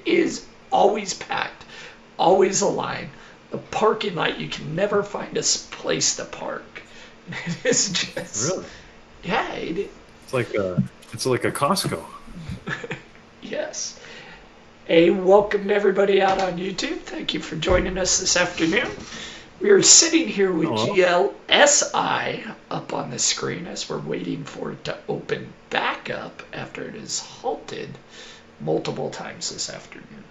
Is always packed, always a line. The parking lot, you can never find a place to park. It's just, Really? yeah, It's like a Costco. yes. Hey, welcome to everybody out on YouTube. Thank you for joining us this afternoon. We are sitting here with Hello. GLSI up on the screen as we're waiting for it to open back up after it has halted multiple times this afternoon.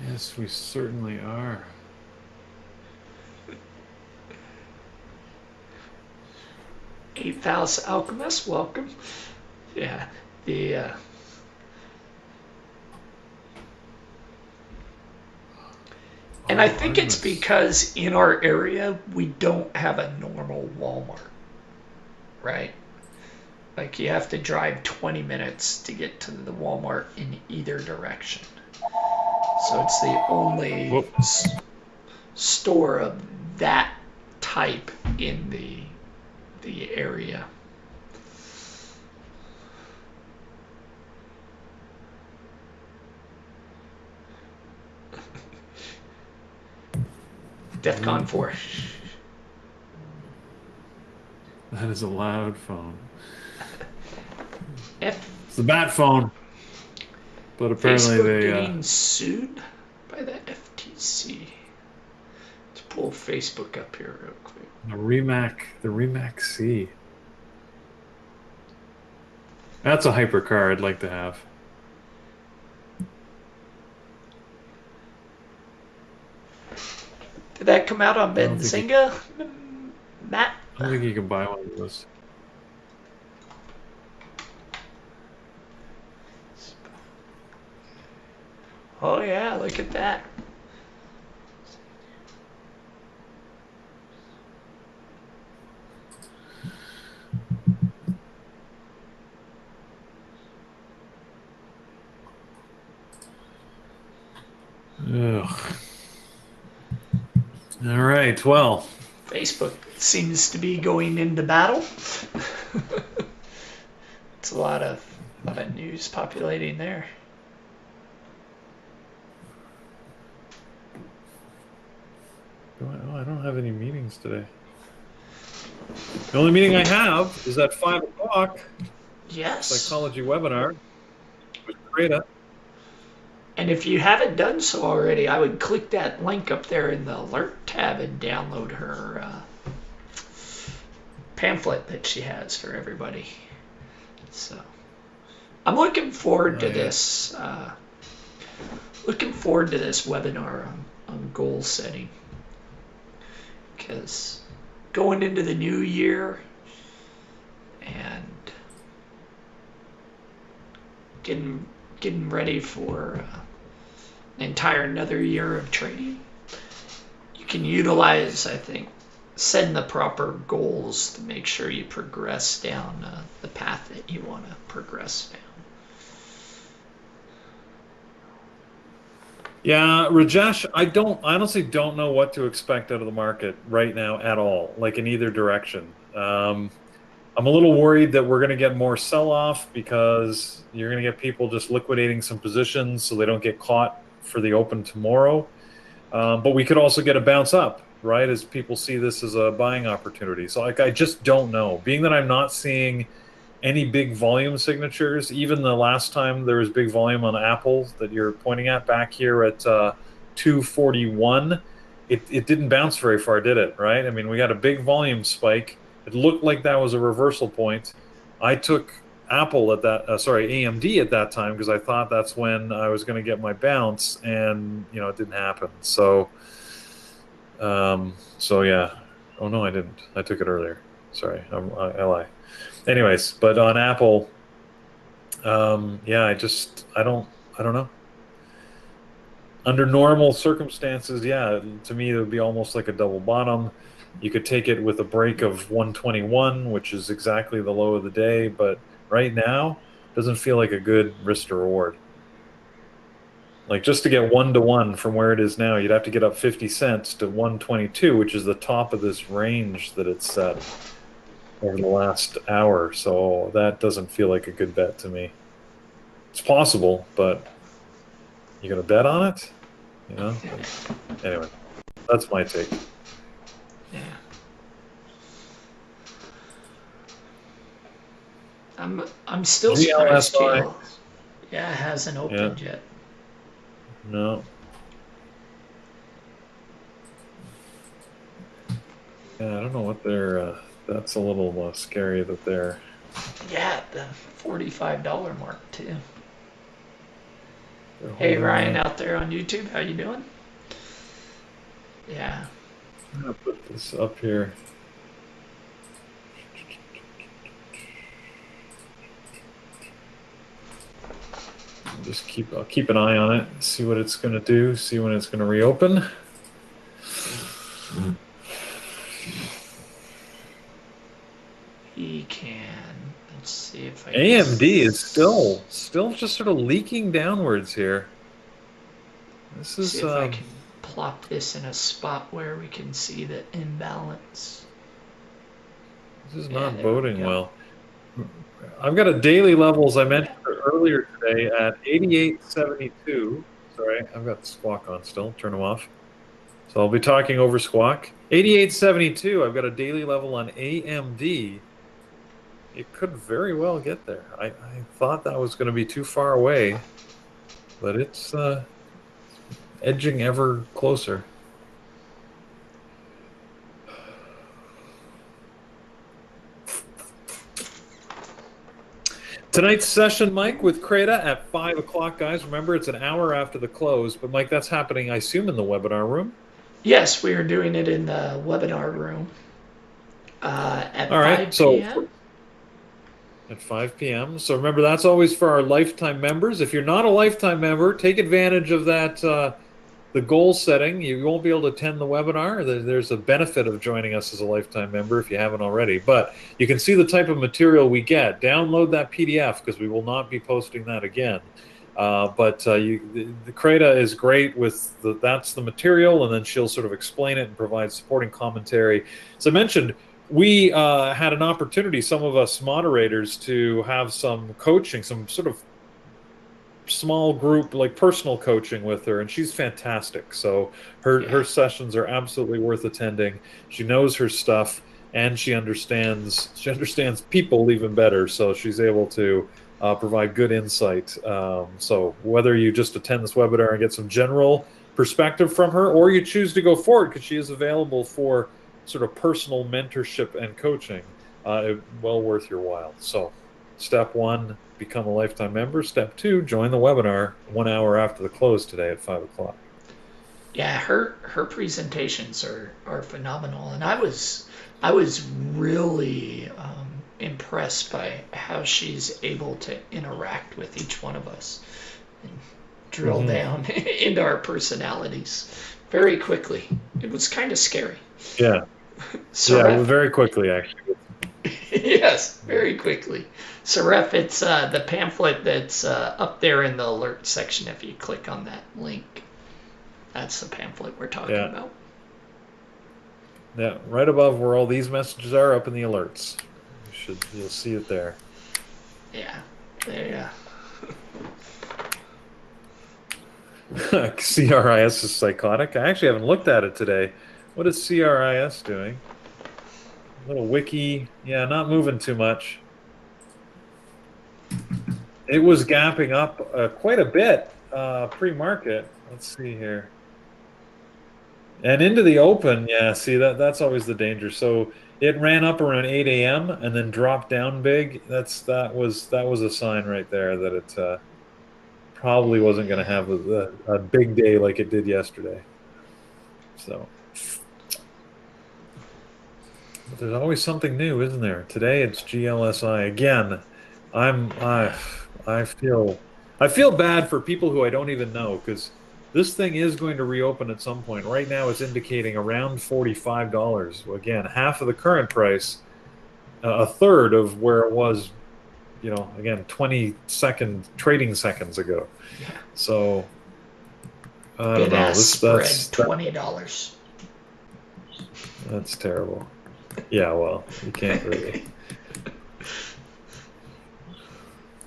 Yes, we certainly are. Eighth House Alchemist, welcome. Yeah, the and I think it's because in our area we don't have a normal Walmart, right? Like you have to drive 20 minutes to get to the Walmart in either direction. So it's the only store of that type in the area. DEFCON 4. That is a loud phone. It's the bat phone. But apparently Facebook they getting sued by the FTC. Let's pull Facebook up here real quick. the Rimac C. That's a hypercar I'd like to have. Did that come out on Benzinga, Matt? I don't think you can buy one of those. Oh yeah, look at that. Ugh. All right, well. Facebook seems to be going into battle. It's a lot of news populating there. I don't have any meetings today. The only meeting I have is at 5 o'clock. Yes. Psychology webinar with Greta. And if you haven't done so already, I would click that link up there in the alert tab and download her pamphlet that she has for everybody. So I'm looking forward to this. Looking forward to this webinar on goal setting, because going into the new year and getting ready for an entire another year of trading, you can utilize, I think, setting the proper goals to make sure you progress down the path that you want to progress down. Yeah, Rajesh, I honestly don't know what to expect out of the market right now at all, like in either direction. I'm a little worried that we're going to get more sell-off because you're going to get people just liquidating some positions so they don't get caught for the open tomorrow. But we could also get a bounce up, right, as people see this as a buying opportunity. So I just don't know. Being that I'm not seeing any big volume signatures, even the last time there was big volume on Apple that you're pointing at back here at 241, it didn't bounce very far, did it? Right? I mean, we got a big volume spike. It looked like that was a reversal point. I took Apple at that, AMD at that time, because I thought that's when I was going to get my bounce, and it didn't happen. So yeah. Oh no, I didn't. I took it earlier. Sorry, I lie. Anyways, but on Apple, yeah, I don't know. Under normal circumstances, yeah, to me it would be almost like a double bottom. You could take it with a break of 121, which is exactly the low of the day, but right now doesn't feel like a good risk to reward. Like just to get 1-to-1 from where it is now, you'd have to get up 50 cents to 122, which is the top of this range that it's set over the last hour. So that doesn't feel like a good bet to me. It's possible, but you gonna bet on it? You know? Anyway, that's my take. Yeah. I'm still surprised GL. Yeah, it hasn't opened yet. No. Yeah, I don't know what they're. That's a little scary that they're. Yeah, the $45 mark too. Hey Ryan out there on YouTube, how you doing? Yeah. I'm gonna put this up here. I'll keep an eye on it, see what it's going to do, see when it's going to reopen. He can. Let's see if I AMD is still just sort of leaking downwards here. This is. See if I can plop this in a spot where we can see the imbalance. This is not boding well. I've got a daily levels I mentioned earlier today at 88.72. Sorry, I've got the squawk on still. Turn them off. So I'll be talking over squawk. 88.72. I've got a daily level on AMD. It could very well get there. I thought that was going to be too far away, but it's edging ever closer. Tonight's session, Mike, with Creda at 5 o'clock, guys. Remember, it's an hour after the close. But, Mike, that's happening, I assume, in the webinar room? Yes, we are doing it in the webinar room at 5 p.m. At 5 p.m. So, remember, that's always for our lifetime members. If you're not a lifetime member, take advantage of that the goal setting. You won't be able to attend the webinar. There's a benefit of joining us as a lifetime member if you haven't already. But you can see the type of material we get. Download that PDF because we will not be posting that again. The Creda is great with that's the material, and then she'll sort of explain it and provide supporting commentary. As I mentioned, we had an opportunity, some of us moderators, to have some coaching, some sort of small group, like personal coaching with her, and she's fantastic. So her sessions are absolutely worth attending. She knows her stuff, and she understands people even better. So she's able to provide good insight. So whether you just attend this webinar and get some general perspective from her, or you choose to go forward because she is available for sort of personal mentorship and coaching, well worth your while. So step 1, become a lifetime member. Step 2, join the webinar 1 hour after the close today at 5 o'clock. Yeah, her presentations are phenomenal, and I was really impressed by how she's able to interact with each one of us and drill down into our personalities very quickly. It was kind of scary. Yeah. Yeah, very quickly, actually. Yes, very quickly. Saref, it's the pamphlet that's up there in the alert section. If you click on that link, that's the pamphlet we're talking about. Yeah, right above where all these messages are, up in the alerts. You'll see it there. Yeah, there. CRIS is psychotic. I actually haven't looked at it today. What is CRIS doing? A little wiki. Yeah, not moving too much. It was gapping up quite a bit pre-market. Let's see here. And into the open, yeah, see, that's always the danger. So it ran up around 8 a.m. and then dropped down big. That was a sign right there that it probably wasn't going to have a big day like it did yesterday. So but there's always something new, isn't there? Today it's GLSI again. I feel bad for people who I don't even know, because this thing is going to reopen at some point. Right now it's indicating around $45. Again, half of the current price, a third of where it was, again, 20 trading seconds ago. So I don't Bid know. ask spread $20. That's terrible. Yeah, well, you can't really.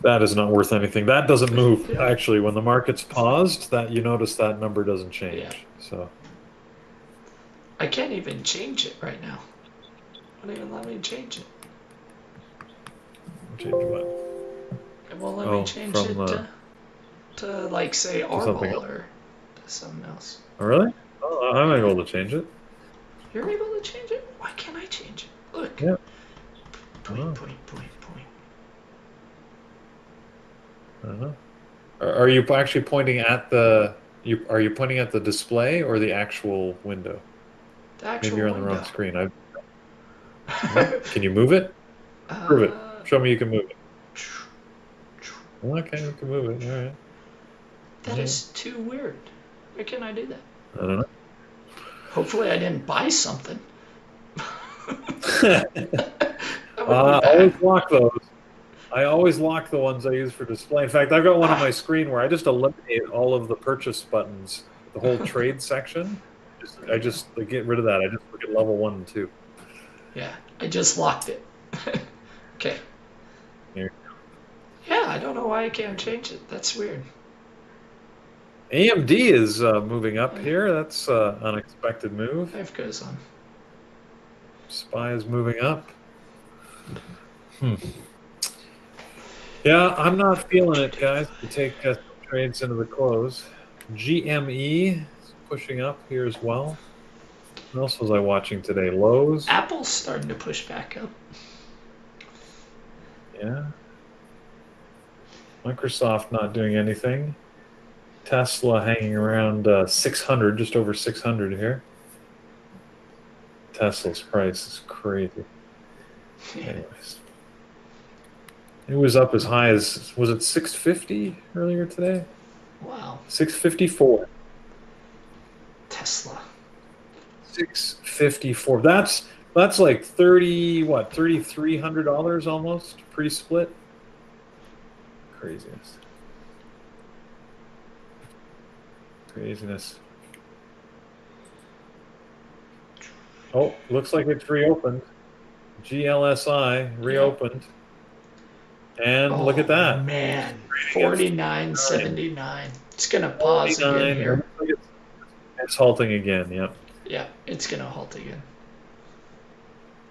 That is not worth anything. That doesn't move. Yeah. Actually, when the market's paused, that you notice that number doesn't Yeah. change. So I can't even change it right now. Won't even let me change it. change what? It won't let me change it from to like say to something Arbol else. or to something else. Oh, really? Oh, I'm able to change it. You're able to change it? Why can't I change it? Look. Yeah. Point. Are you actually pointing at the? Are you pointing at the display or the actual window? The actual Maybe you're on the window. wrong screen. Can you move it? Prove it. Show me you can move it. Okay, you can move it. All right. That is too weird. Why can't I do that? I don't know. Hopefully I didn't buy something. I always lock those. I always lock the ones I use for display. In fact, I've got one on my screen where I just eliminate all of the purchase buttons, the whole trade section. I just get rid of that. I just look at level 1 and 2. Yeah, I just locked it. Okay. Here. Yeah, I don't know why I can't change it. That's weird. AMD is moving up here. That's unexpected move. Life goes on. SPY is moving up. Yeah, I'm not feeling it, guys, to take some trades into the close. GME is pushing up here as well. What else was I watching today? Lowe's. Apple's starting to push back up. Yeah. Microsoft not doing anything. Tesla hanging around 600, just over 600 here. Tesla's price is crazy. Anyways. It was up as high as, was it 650 earlier today? Wow. 654. Tesla. 654. That's like $3,300 almost pre-split. Craziness. Oh, looks like it's reopened. GLSI reopened. And look at that. Man, 49.79. It's gonna pause again here. It's halting again. Yep. Yeah, it's gonna halt again.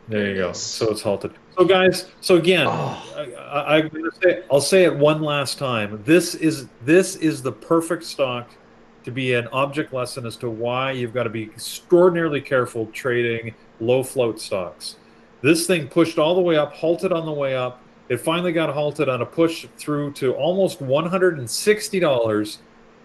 There you go. So it's halted. So guys, so again, I'm gonna say, I'll say it one last time. This is the perfect stock to be an object lesson as to why you've got to be extraordinarily careful trading low float stocks. This thing pushed all the way up, halted on the way up. It finally got halted on a push through to almost $160.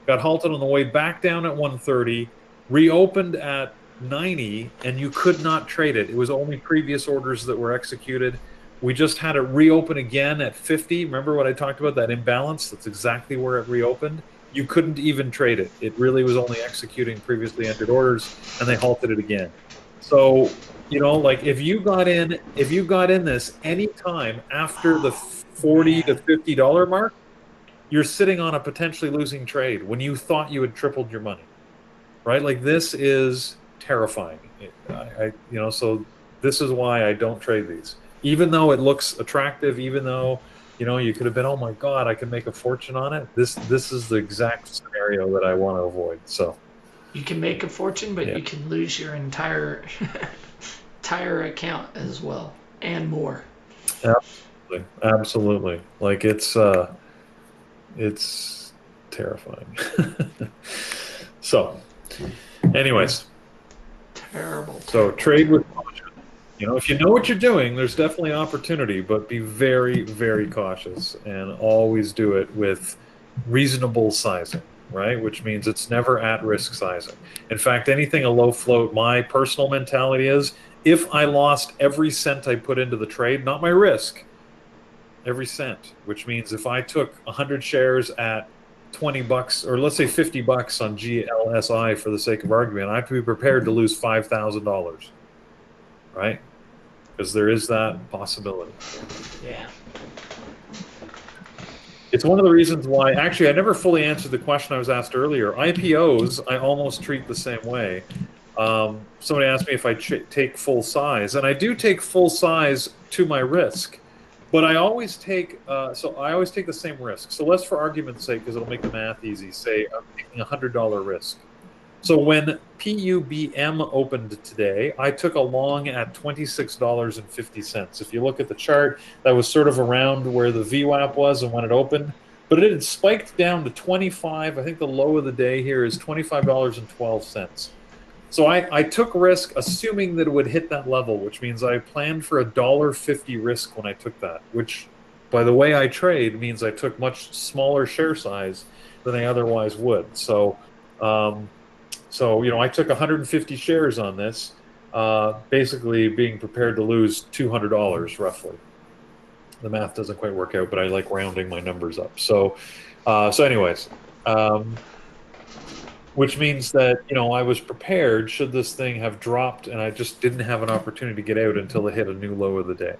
Got halted on the way back down at 130, reopened at 90, and you could not trade it. It was only previous orders that were executed. We just had it reopen again at 50. Remember what I talked about, that imbalance? That's exactly where it reopened. You couldn't even trade it. It really was only executing previously entered orders, and they halted it again. So, you know, like if you got in this any time after the $40 to $50 mark, you're sitting on a potentially losing trade when you thought you had tripled your money, right? Like this is terrifying. So this is why I don't trade these. Even though it looks attractive, even though, you know, you could have been, oh my God, I can make a fortune on it. This is the exact scenario that I want to avoid. So you can make a fortune, but you can lose your entire account as well and more. Absolutely. Like it's terrifying. So anyways, terrible. So trade with caution. You know, if you know what you're doing, there's definitely opportunity, but be very, very cautious and always do it with reasonable sizing, right? Which means it's never at risk sizing. In fact, anything a low float, my personal mentality is if I lost every cent I put into the trade, not my risk, every cent, which means if I took 100 shares at $20, or let's say $50 on GLSI for the sake of argument, I have to be prepared to lose $5,000, right? Because there is that possibility. Yeah. It's one of the reasons why, actually, I never fully answered the question I was asked earlier. IPOs, I almost treat the same way. Somebody asked me if I take full size, and I do take full size to my risk, but I always take I always take the same risk. So let's, for argument's sake, because it'll make the math easy, say I'm taking $100 risk. So when PUBM opened today, I took a long at $26.50. If you look at the chart, that was sort of around where the VWAP was and when it opened, but it had spiked down to 25. I think the low of the day here is $25.12. So I took risk assuming that it would hit that level, which means I planned for $1.50 risk when I took that, which, by the way I trade, means I took much smaller share size than I otherwise would. So, I took 150 shares on this, basically being prepared to lose $200 roughly. The math doesn't quite work out, but I like rounding my numbers up. Anyways, which means that, I was prepared should this thing have dropped and I just didn't have an opportunity to get out until it hit a new low of the day.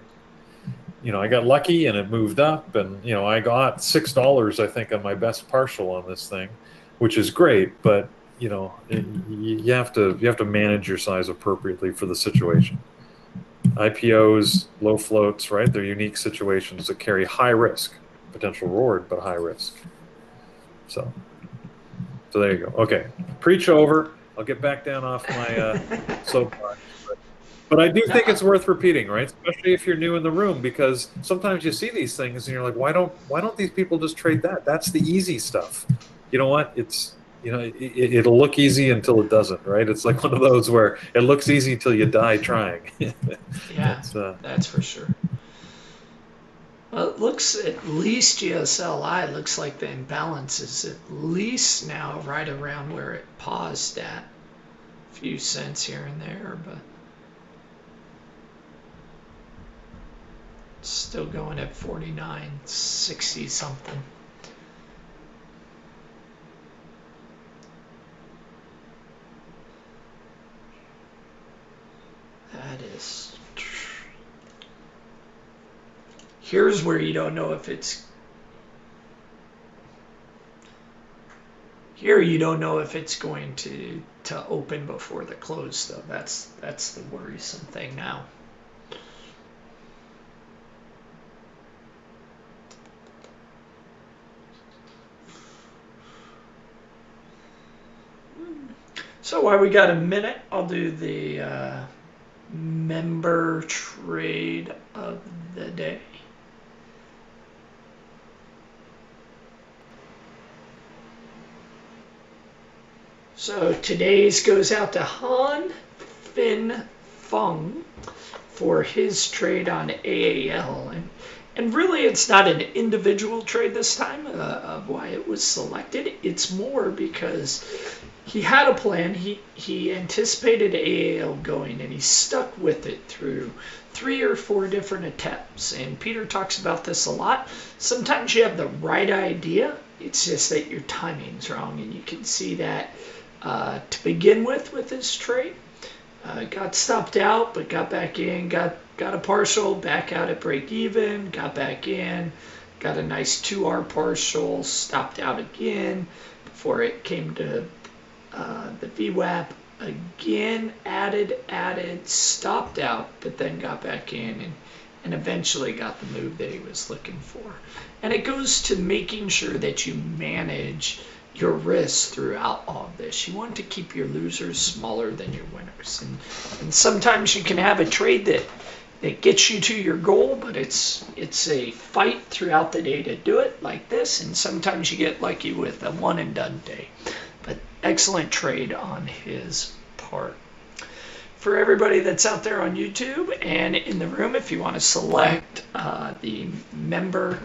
I got lucky and it moved up, and, I got $6, I think, on my best partial on this thing, which is great, but you have to manage your size appropriately for the situation. IPOs, low floats, right? They're unique situations that carry high risk, potential reward, but high risk. So there you go. Okay, preach over. I'll get back down off my soapbox. But I do think it's worth repeating, right? Especially if you're new in the room, because sometimes you see these things and you're like, why don't these people just trade that? That's the easy stuff. You know what? It'll look easy until it doesn't, right? It's like one of those where it looks easy till you die trying. Yeah, that's for sure. Well, it looks, at least GSLI looks like the imbalance is at least now right around where it paused at. A few cents here and there, but still going at 49.60 something. That is. Here's where you don't know if it's. Here you don't know if it's going to open before the close, though. That's the worrisome thing now. So while we got a minute, I'll do the member trade of the day. So today's goes out to Han Fin Feng for his trade on AAL. And really, it's not an individual trade this time of why it was selected. It's more because he had a plan. He anticipated AAL going, and he stuck with it through 3 or 4 different attempts. And Peter talks about this a lot. Sometimes you have the right idea. It's just that your timing's wrong, and you can see that to begin with this trade. Got stopped out, but got back in, got a partial, back out at break even, got back in, got a nice 2R partial, stopped out again before it came to the VWAP again, added, stopped out, but then got back in and eventually got the move that he was looking for. And it goes to making sure that you manage your risks throughout all of this. You want to keep your losers smaller than your winners. And sometimes you can have a trade that gets you to your goal, but it's a fight throughout the day to do it like this. And sometimes you get lucky with a one and done day. But excellent trade on his part. For everybody that's out there on YouTube and in the room, if you want to select the member,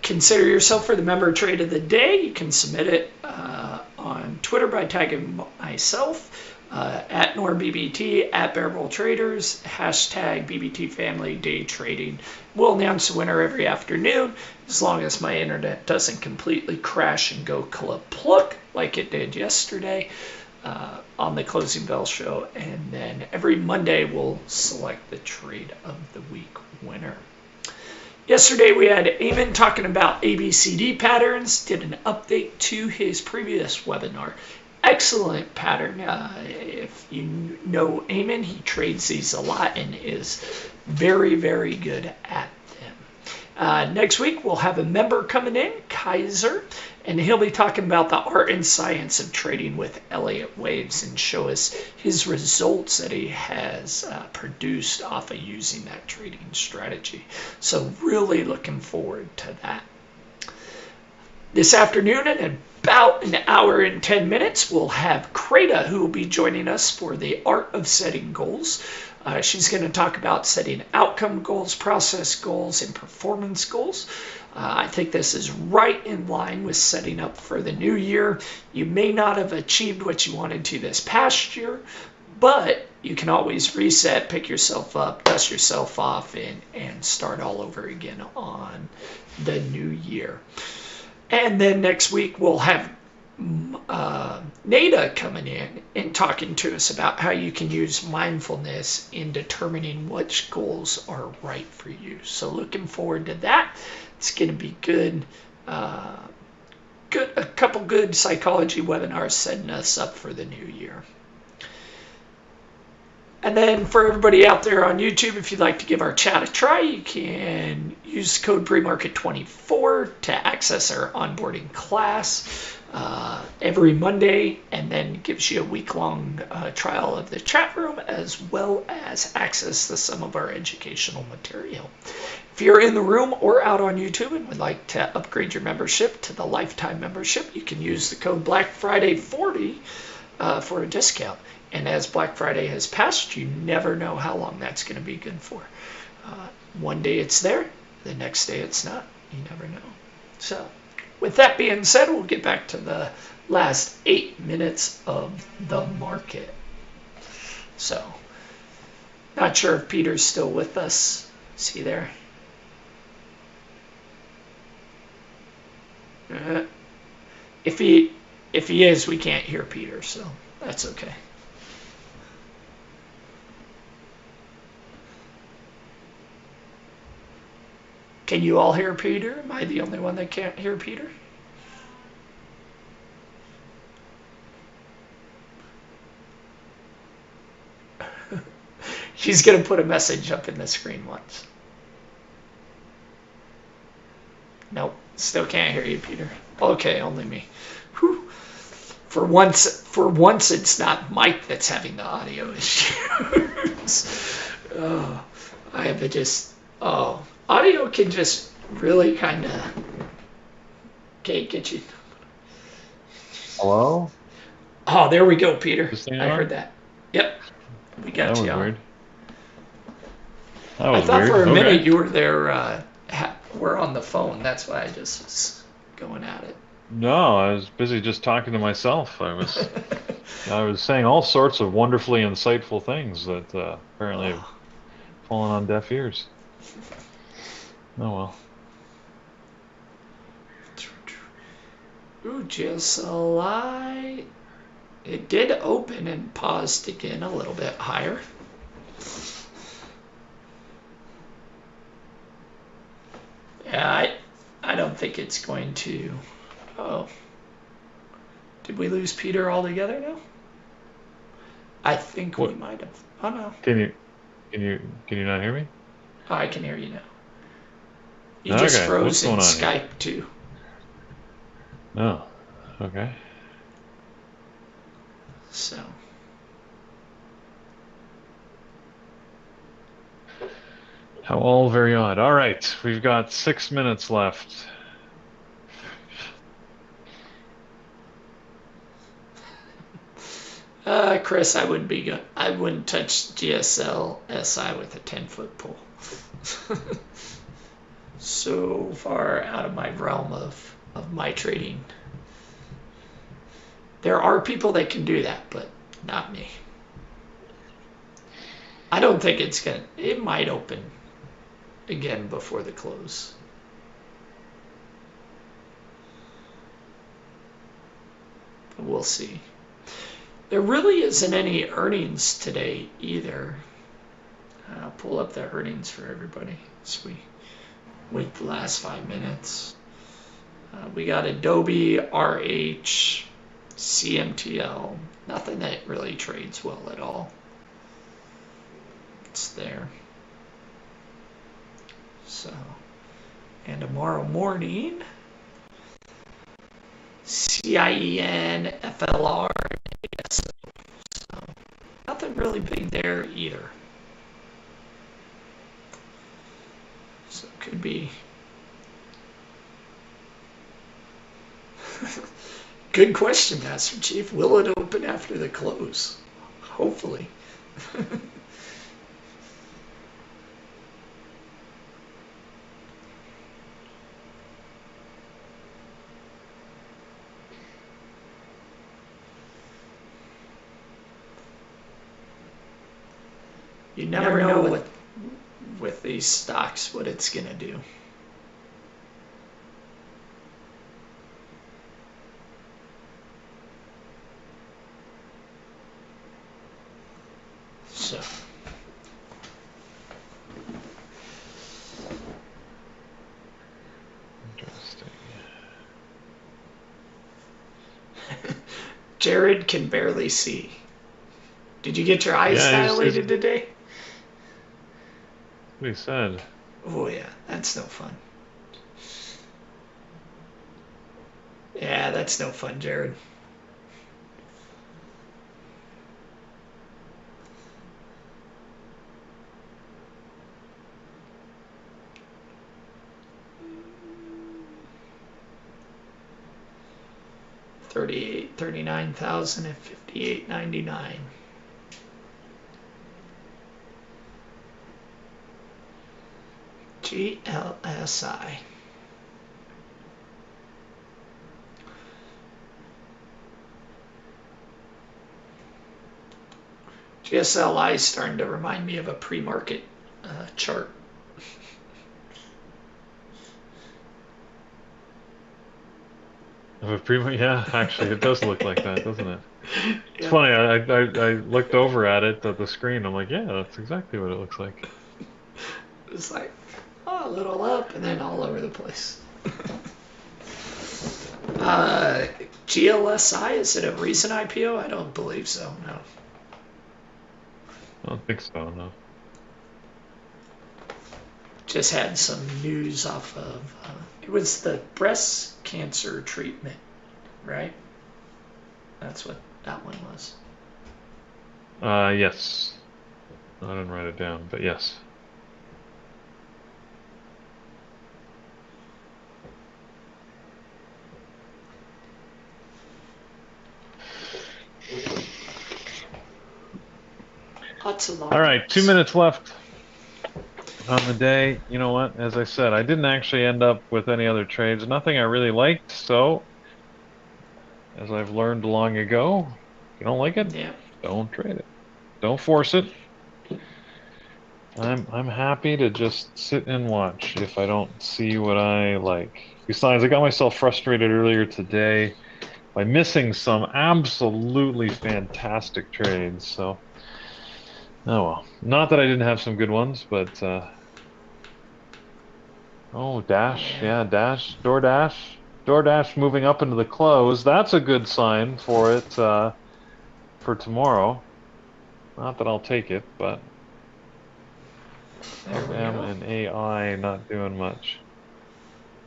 consider yourself for the member trade of the day, you can submit it on Twitter by tagging myself at NorBBT, at Bearable Traders, hashtag BBT Family Day Trading. We'll announce the winner every afternoon, as long as my internet doesn't completely crash and go klappluk like it did yesterday on the Closing Bell show. And then every Monday we'll select the trade of the week winner. Yesterday we had Eamon talking about ABCD patterns, did an update to his previous webinar. Excellent pattern. If you know Eamon, he trades these a lot and is very, very good at them. Next week we'll have a member coming in, Kaiser, and he'll be talking about the art and science of trading with Elliott waves and show us his results that he has produced off of using that trading strategy. So really looking forward to that. This afternoon, in about an hour and 10 minutes, we'll have Kreda, who will be joining us for the art of setting goals. She's going to talk about setting outcome goals, process goals, and performance goals. I think this is right in line with setting up for the new year. You may not have achieved what you wanted to this past year, but you can always reset, pick yourself up, dust yourself off, and start all over again on the new year. And then next week we'll have Nada coming in and talking to us about how you can use mindfulness in determining which goals are right for you. So looking forward to that. It's going to be good. A couple good psychology webinars setting us up for the new year. And then for everybody out there on YouTube, if you'd like to give our chat a try, you can use code PREMARKET24 to access our onboarding class every Monday, and then gives you a week-long trial of the chat room, as well as access to some of our educational material. If you're in the room or out on YouTube and would like to upgrade your membership to the lifetime membership, you can use the code BLACKFRIDAY40 for a discount. And as Black Friday has passed, you never know how long that's going to be good for. One day it's there, the next day it's not. You never know. So with that being said, we'll get back to the last 8 minutes of the market. So not sure if Peter's still with us. Is he there? If he is, we can't hear Peter, so that's okay. Can you all hear Peter? Am I the only one that can't hear Peter? She's going to put a message up in the screen once. Nope, still can't hear you, Peter. Okay, only me. Whew. For once, it's not Mike that's having the audio issues. Oh, I have to just... Oh, audio can just really kind of... Okay, get you... Hello? Oh, there we go, Peter. I heard that. Yep, we got you on. Weird. That was I thought weird. for a minute you were there, we're on the phone. That's why I just was going at it. No, I was busy just talking to myself. I was saying all sorts of wonderfully insightful things that apparently have fallen on deaf ears. Oh well. Ooh, GSLI. It did open and paused again a little bit higher. Yeah, I don't think it's going to... Oh. Did we lose Peter altogether now? I think we might have. Oh no. Can you not hear me? Oh, I can hear you now. You just froze in Skype too. Oh, okay. So. How all very odd. All right, we've got 6 minutes left. Chris, I wouldn't touch GSL SI with a 10-foot pole. So far out of my realm of my trading. There are people that can do that, but not me. I don't think it might open again before the close. But we'll see. There really isn't any earnings today either. I'll pull up the earnings for everybody. Sweet. Wait the last 5 minutes. We got Adobe, RH, CMTL. Nothing that really trades well at all. It's there. So, and tomorrow morning, CIEN, FLR, ASO. So, nothing really big there either. So it could be good question, Master Chief. Will it open after the close? Hopefully. You never know what with these stocks what it's gonna do. So Interesting. Jared can barely see. Did you get your eyes dilated today? What he said. Oh yeah, that's no fun. Yeah, that's no fun, Jared. $39,000 at $58.99. GLSI. GSLI is starting to remind me of a pre-market chart. Yeah, actually, it does look like that, doesn't it? It's funny. I looked over at it at the screen. I'm like, yeah, that's exactly what it looks like. It's like, oh, a little up and then all over the place. GLSI, is it a recent IPO? I don't believe so, no. I don't think so, no. Just had some news off of, it was the breast cancer treatment, right? That's what that one was. Yes. I didn't write it down, but yes. Lots of All right, 2 minutes left on the day. You know what? As I said, I didn't actually end up with any other trades. Nothing I really liked. So, as I've learned long ago, if you don't like it, Yeah. don't trade it. Don't force it. I'm happy to just sit and watch if I don't see what I like. Besides, I got myself frustrated earlier today by missing some absolutely fantastic trades. So, oh well. Not that I didn't have some good ones, but oh, Dash, yeah, Dash, DoorDash, DoorDash moving up into the close. That's a good sign for it for tomorrow. Not that I'll take it, but There we M go. and AI not doing much.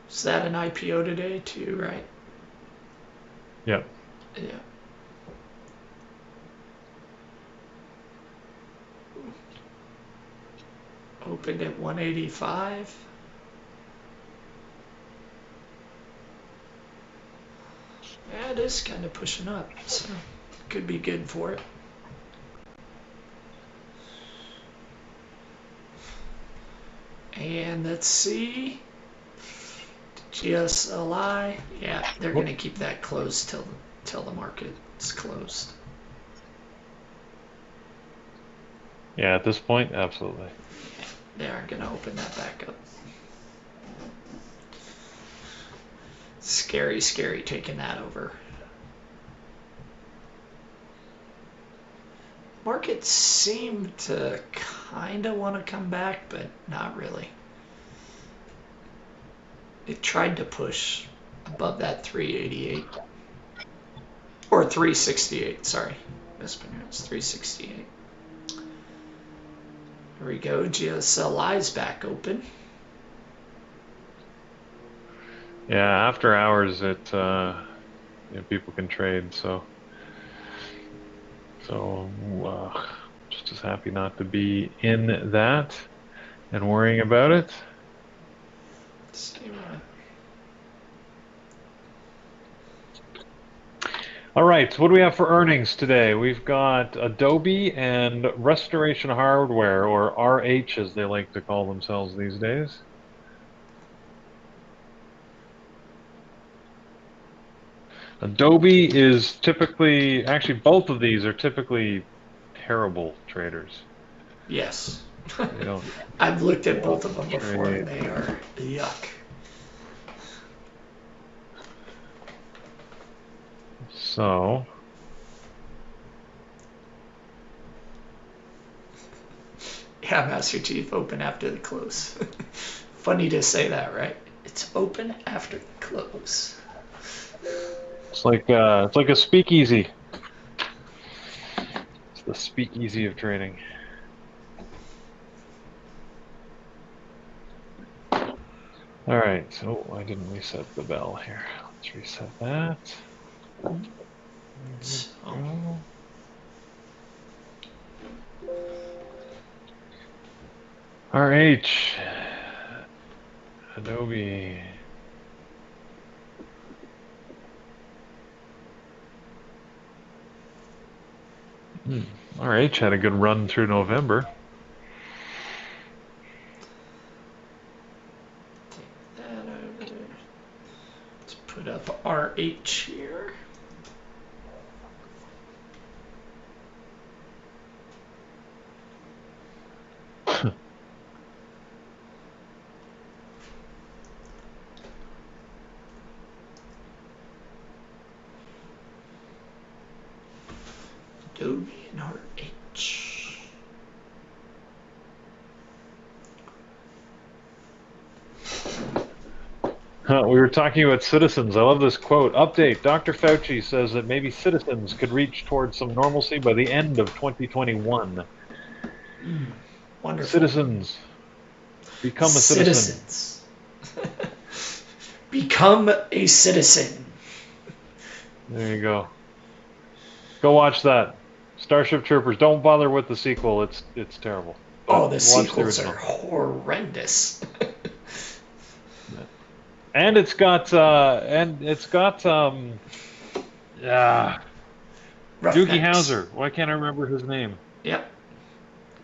Is that an IPO today too, right? Yeah. Yeah. Opened at 185. Yeah, it is kind of pushing up, so could be good for it. And let's see. GSLI. Yeah, they're going to keep that closed till the market's closed. Yeah, at this point, absolutely. They aren't going to open that back up. Scary, scary taking that over. Markets seem to kind of want to come back, but not really. It tried to push above that 388 or 368. Sorry, mispronounced 368. Here we go. GSLI's back open. Yeah, after hours, people can trade. So just as happy not to be in that and worrying about it. All right, what do we have for earnings today? We've got Adobe and Restoration Hardware, or RH as they like to call themselves these days. Adobe is typically, actually both of these are typically terrible traders. Yes. They don't I've looked at both of them before and they are yuck. So yeah, Master Chief open after the close. Funny to say that, right? It's open after the close. it's like a speakeasy. It's the speakeasy of trading. All right, so I didn't reset the bell here. Let's reset that. So. RH, Adobe. RH had a good run through November. Take that over. Let's put up RH here. Adobe and RH. We were talking about citizens. I love this quote. Update. Dr. Fauci says that maybe citizens could reach towards some normalcy by the end of 2021. Wonderful. Citizens. Become a citizen. Citizens. Become a citizen. There you go. Go watch that. Starship Troopers. Don't bother with the sequel. It's terrible. Oh, the sequels are horrendous. And it's got Doogie Howser. Why can't I remember his name? Yep.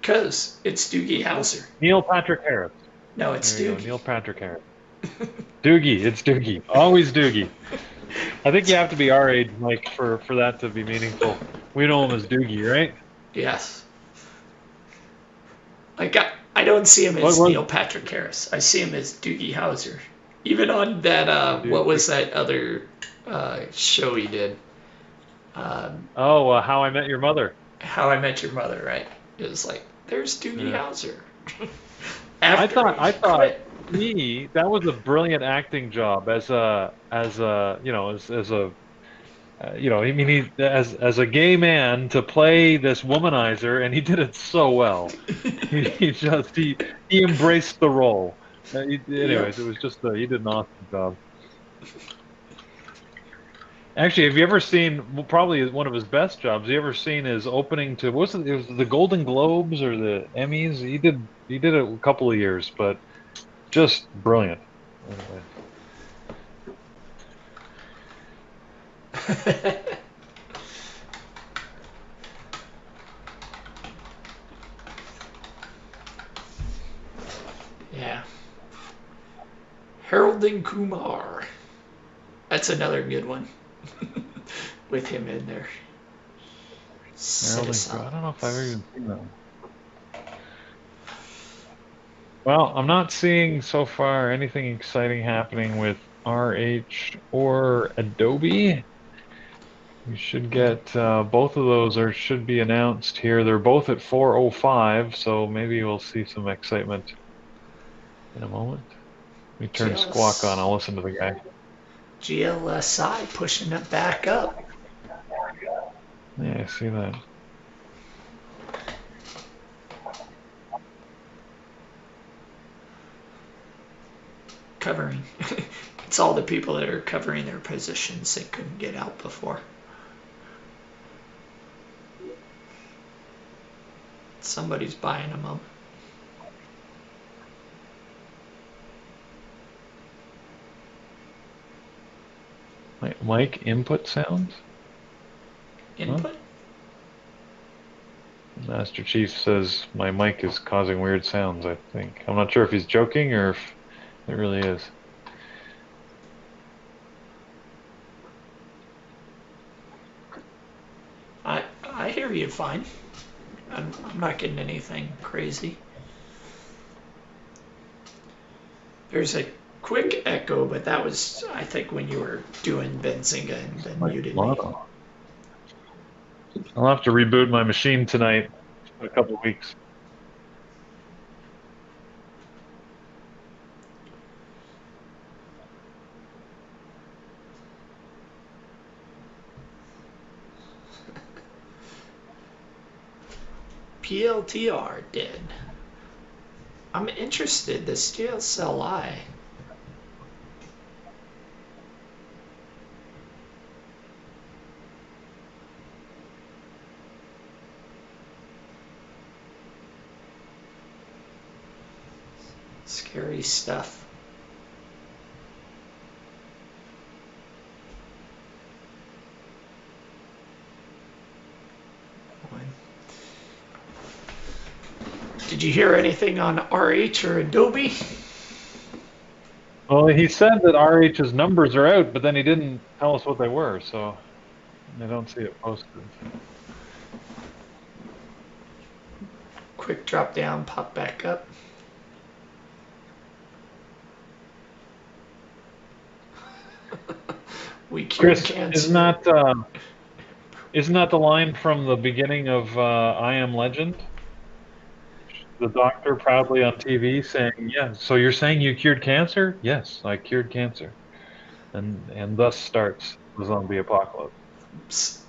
Because it's Doogie Howser. Neil Patrick Harris. No, it's Doogie. Neil Patrick Harris. Doogie. It's Doogie. Always Doogie. I think you have to be our age, Mike, for that to be meaningful. We know him as Doogie, right? Yes. Like I don't see him as Neil Patrick Harris. I see him as Doogie Howser. Even on that, what was that other show he did? How I Met Your Mother. How I Met Your Mother, right? It was like, there's Doogie Howser. I thought that was a brilliant acting job as a gay man to play this womanizer, and he did it so well. he embraced the role. Anyways, it was just he did an awesome job. Actually, have you ever seen, probably one of his best jobs, have you ever seen his opening to, it was the Golden Globes or the Emmys? He did it a couple of years, but just brilliant. Anyway. Yeah. Harold and Kumar. That's another good one. With him in there. I don't know if I've even seen that one. Well, I'm not seeing so far anything exciting happening with RH or Adobe. We should get both of those should be announced here. They're both at 4:05, so maybe we'll see some excitement in a moment. me turn Squawk on. I'll listen to the guy. GLSI pushing it back up. Yeah, I see that. Covering. It's all the people that are covering their positions that couldn't get out before. Somebody's buying them up. Mike, input sounds? Input? Huh? Master Chief says my mic is causing weird sounds, I think. I'm not sure if he's joking or if it really is. I hear you fine. I'm not getting anything crazy. There's a quick echo, but that was, I think, when you were doing Benzinga and then muted me. I'll have to reboot my machine tonight in a couple of weeks. PLTR dead. I'm interested. This GSLI. Scary stuff. Did you hear anything on RH or Adobe? Well, he said that RH's numbers are out, but then he didn't tell us what they were, so I don't see it posted. Quick drop down, pop back up. We cured Chris, cancer. isn't that the line from the beginning of I Am Legend? The doctor proudly on TV saying, "Yeah, so you're saying you cured cancer?" "Yes, I cured cancer." And thus starts the zombie apocalypse.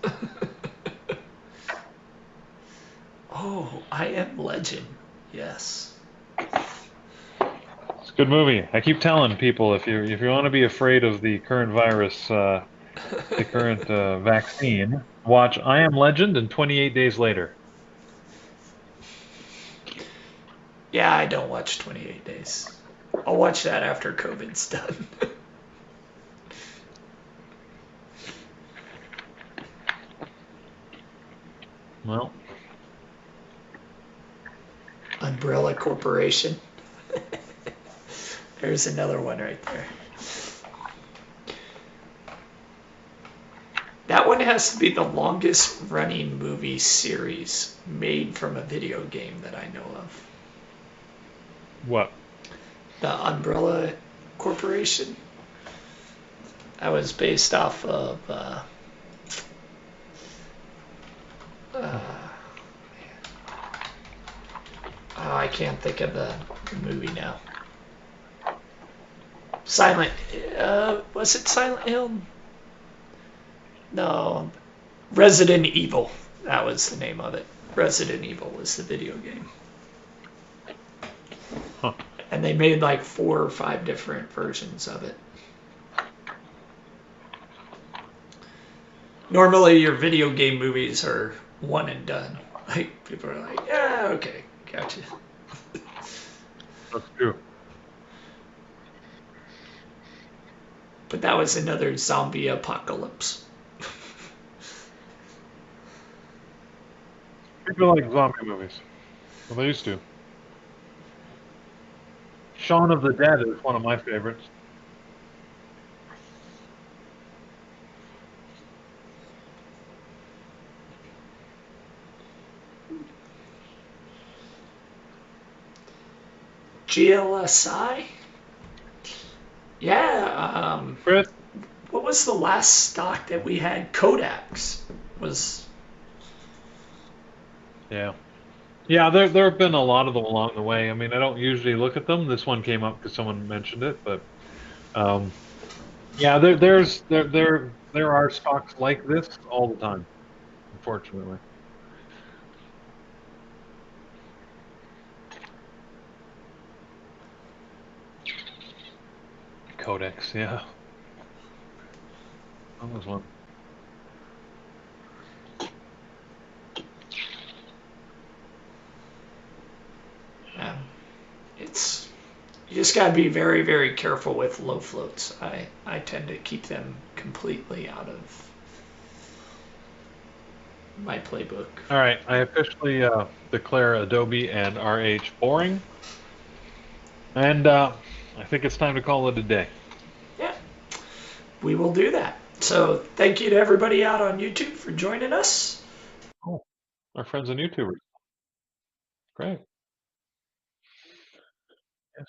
Oh, I Am Legend. Yes. It's a good movie. I keep telling people if you want to be afraid of the current virus, the current vaccine, watch I Am Legend and 28 Days Later. Yeah, I don't watch 28 Days. I'll watch that after COVID's done. Well, Umbrella Corporation. There's another one right there. That one has to be the longest running movie series made from a video game that I know of. what? The Umbrella Corporation. That was based off of I can't think of the movie now. Was it Silent Hill? No, Resident Evil. That was the name of it. Resident Evil was the video game. Huh. And they made like 4 or 5 different versions of it. Normally your video game movies are one and done. Like people are like, yeah, okay, gotcha. That's true. But that was another zombie apocalypse. People like zombie movies. Well, they used to. Shaun of the Dead is one of my favorites. GLSI? Yeah, Chris? what was the last stock that we had? Kodak's was... Yeah. Yeah, there have been a lot of them along the way. I mean, I don't usually look at them. This one came up because someone mentioned it, but um, yeah, there are stocks like this all the time, unfortunately. Codex, yeah, that was one. It's you just got to be very, very careful with low floats. I tend to keep them completely out of my playbook. All right, I officially declare Adobe and RH boring, and I think it's time to call it a day. Yeah, we will do that. So thank you to everybody out on YouTube for joining us. Oh, our friends and YouTubers, great. Yes.